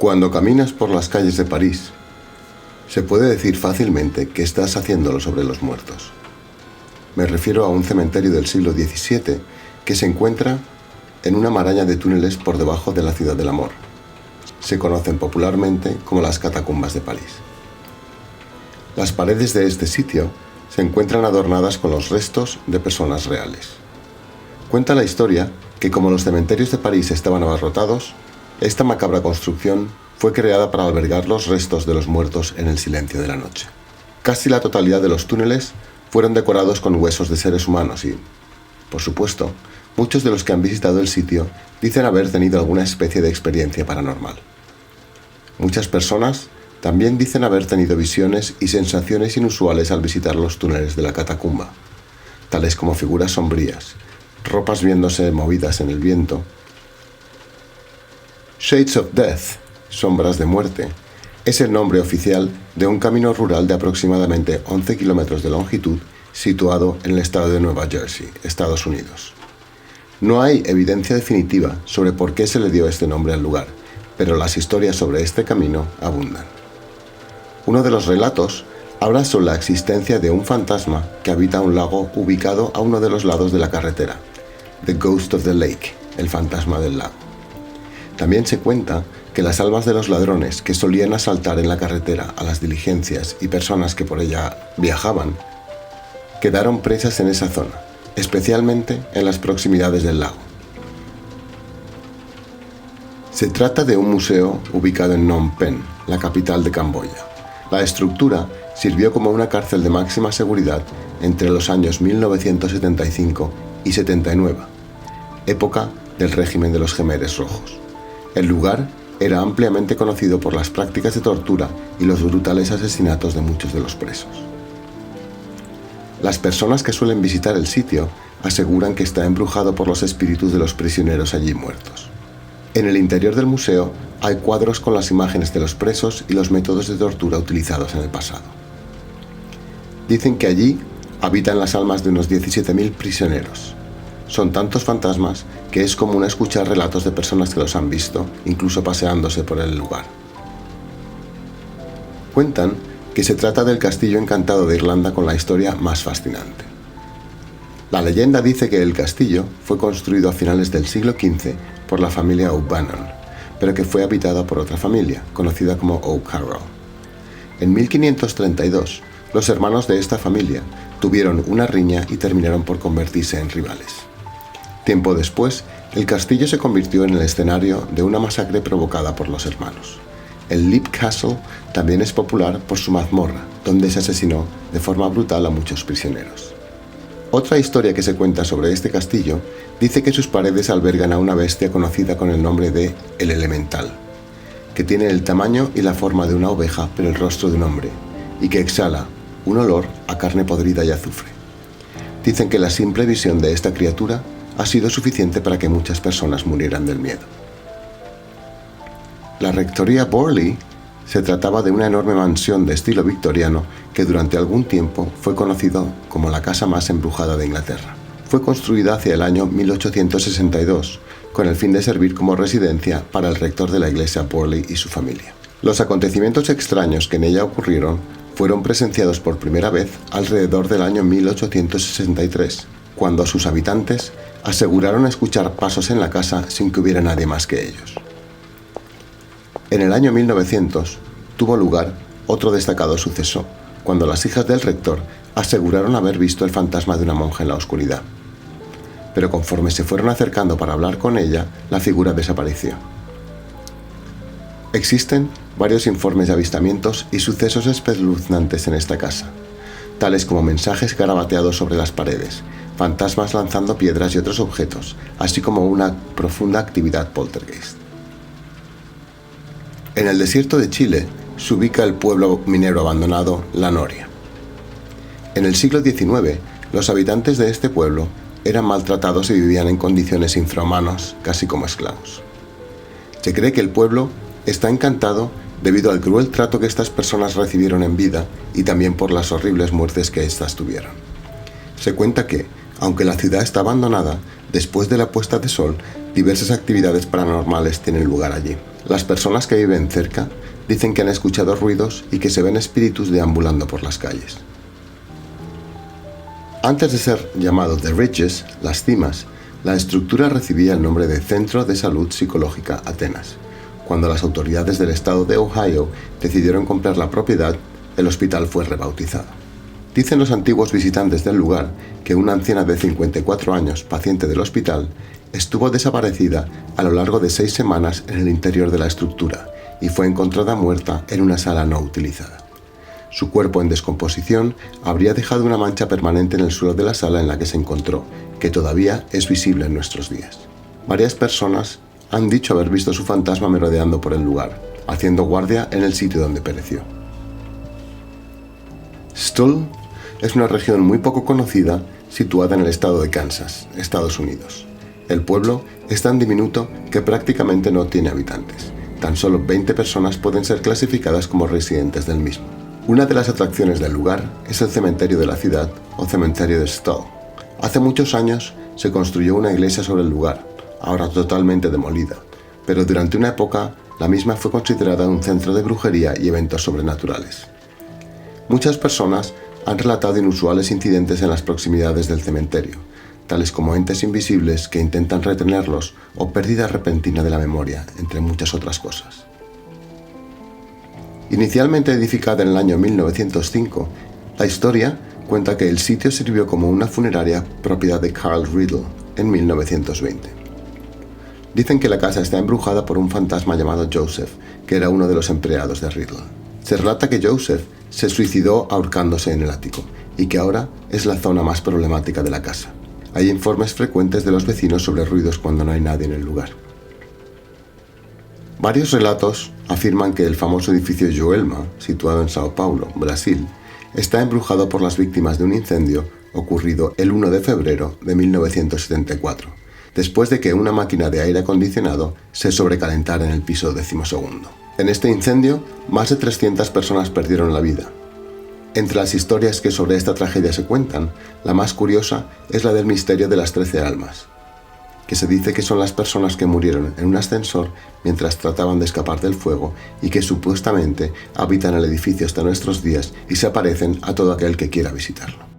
Cuando caminas por las calles de París, se puede decir fácilmente que estás haciéndolo sobre los muertos. Me refiero a un cementerio del siglo XVII que se encuentra en una maraña de túneles por debajo de la Ciudad del Amor. Se conocen popularmente como las catacumbas de París. Las paredes de este sitio se encuentran adornadas con los restos de personas reales. Cuenta la historia que como los cementerios de París estaban abarrotados, esta macabra construcción fue creada para albergar los restos de los muertos en el silencio de la noche. Casi la totalidad de los túneles fueron decorados con huesos de seres humanos y, por supuesto, muchos de los que han visitado el sitio dicen haber tenido alguna especie de experiencia paranormal. Muchas personas también dicen haber tenido visiones y sensaciones inusuales al visitar los túneles de la catacumba, tales como figuras sombrías, ropas viéndose movidas en el viento. Shades of Death, sombras de muerte, es el nombre oficial de un camino rural de aproximadamente 11 kilómetros de longitud situado en el estado de Nueva Jersey, Estados Unidos. No hay evidencia definitiva sobre por qué se le dio este nombre al lugar, pero las historias sobre este camino abundan. Uno de los relatos habla sobre la existencia de un fantasma que habita un lago ubicado a uno de los lados de la carretera, The Ghost of the Lake, el fantasma del lago. También se cuenta que las almas de los ladrones que solían asaltar en la carretera a las diligencias y personas que por ella viajaban, quedaron presas en esa zona, especialmente en las proximidades del lago. Se trata de un museo ubicado en Phnom Penh, la capital de Camboya. La estructura sirvió como una cárcel de máxima seguridad entre los años 1975 y 79, época del régimen de los Jemeres Rojos. El lugar era ampliamente conocido por las prácticas de tortura y los brutales asesinatos de muchos de los presos. Las personas que suelen visitar el sitio aseguran que está embrujado por los espíritus de los prisioneros allí muertos. En el interior del museo hay cuadros con las imágenes de los presos y los métodos de tortura utilizados en el pasado. Dicen que allí habitan las almas de unos 17.000 prisioneros. Son tantos fantasmas que es común escuchar relatos de personas que los han visto, incluso paseándose por el lugar. Cuentan que se trata del castillo encantado de Irlanda con la historia más fascinante. La leyenda dice que el castillo fue construido a finales del siglo XV por la familia O'Bannon, pero que fue habitada por otra familia, conocida como O'Carroll. En 1532, los hermanos de esta familia tuvieron una riña y terminaron por convertirse en rivales. Tiempo después, el castillo se convirtió en el escenario de una masacre provocada por los hermanos. El Leap Castle también es popular por su mazmorra, donde se asesinó de forma brutal a muchos prisioneros. Otra historia que se cuenta sobre este castillo dice que sus paredes albergan a una bestia conocida con el nombre de El Elemental, que tiene el tamaño y la forma de una oveja pero el rostro de un hombre, y que exhala un olor a carne podrida y azufre. Dicen que la simple visión de esta criatura ha sido suficiente para que muchas personas murieran del miedo. La rectoría Borley se trataba de una enorme mansión de estilo victoriano que durante algún tiempo fue conocido como la casa más embrujada de Inglaterra. Fue construida hacia el año 1862 con el fin de servir como residencia para el rector de la iglesia Borley y su familia. Los acontecimientos extraños que en ella ocurrieron fueron presenciados por primera vez alrededor del año 1863, cuando sus habitantes aseguraron escuchar pasos en la casa sin que hubiera nadie más que ellos. En el año 1900 tuvo lugar otro destacado suceso, cuando las hijas del rector aseguraron haber visto el fantasma de una monja en la oscuridad. Pero conforme se fueron acercando para hablar con ella, la figura desapareció. Existen varios informes de avistamientos y sucesos espeluznantes en esta casa, tales como mensajes garabateados sobre las paredes, fantasmas lanzando piedras y otros objetos, así como una profunda actividad poltergeist. En el desierto de Chile se ubica el pueblo minero abandonado La Noria. En el siglo XIX, los habitantes de este pueblo eran maltratados y vivían en condiciones infrahumanas, casi como esclavos. Se cree que el pueblo está encantado debido al cruel trato que estas personas recibieron en vida y también por las horribles muertes que éstas tuvieron. Se cuenta que, aunque la ciudad está abandonada, después de la puesta de sol, Diversas actividades paranormales tienen lugar allí. Las personas que viven cerca dicen que han escuchado ruidos y que se ven espíritus deambulando por las calles. Antes de ser llamado The Ridges, las cimas, la estructura recibía el nombre de Centro de Salud Psicológica Atenas. Cuando las autoridades del estado de Ohio decidieron comprar la propiedad, el hospital fue rebautizado. Dicen los antiguos visitantes del lugar que una anciana de 54 años, paciente del hospital, estuvo desaparecida a lo largo de 6 semanas en el interior de la estructura y fue encontrada muerta en una sala no utilizada. Su cuerpo en descomposición habría dejado una mancha permanente en el suelo de la sala en la que se encontró, que todavía es visible en nuestros días. Varias personas han dicho haber visto su fantasma merodeando por el lugar, haciendo guardia en el sitio donde pereció. Stull es una región muy poco conocida situada en el estado de Kansas, Estados Unidos. El pueblo es tan diminuto que prácticamente no tiene habitantes. Tan solo 20 personas pueden ser clasificadas como residentes del mismo. Una de las atracciones del lugar es el cementerio de la ciudad o cementerio de Stull. Hace muchos años se construyó una iglesia sobre el lugar, ahora totalmente demolida, pero durante una época la misma fue considerada un centro de brujería y eventos sobrenaturales. Muchas personas han relatado inusuales incidentes en las proximidades del cementerio, tales como entes invisibles que intentan retenerlos o pérdida repentina de la memoria, entre muchas otras cosas. Inicialmente edificada en el año 1905, la historia cuenta que el sitio sirvió como una funeraria propiedad de Carl Riddle en 1920. Dicen que la casa está embrujada por un fantasma llamado Joseph, que era uno de los empleados de Riddle. Se relata que Joseph se suicidó ahorcándose en el ático y que ahora es la zona más problemática de la casa. Hay informes frecuentes de los vecinos sobre ruidos cuando no hay nadie en el lugar. Varios relatos afirman que el famoso edificio Joelma, situado en Sao Paulo, Brasil, está embrujado por las víctimas de un incendio ocurrido el 1 de febrero de 1974, después de que una máquina de aire acondicionado se sobrecalentara en el piso 12º. En este incendio, más de 300 personas perdieron la vida. Entre las historias que sobre esta tragedia se cuentan, la más curiosa es la del misterio de las 13 almas, que se dice que son las personas que murieron en un ascensor mientras trataban de escapar del fuego y que supuestamente habitan el edificio hasta nuestros días y se aparecen a todo aquel que quiera visitarlo.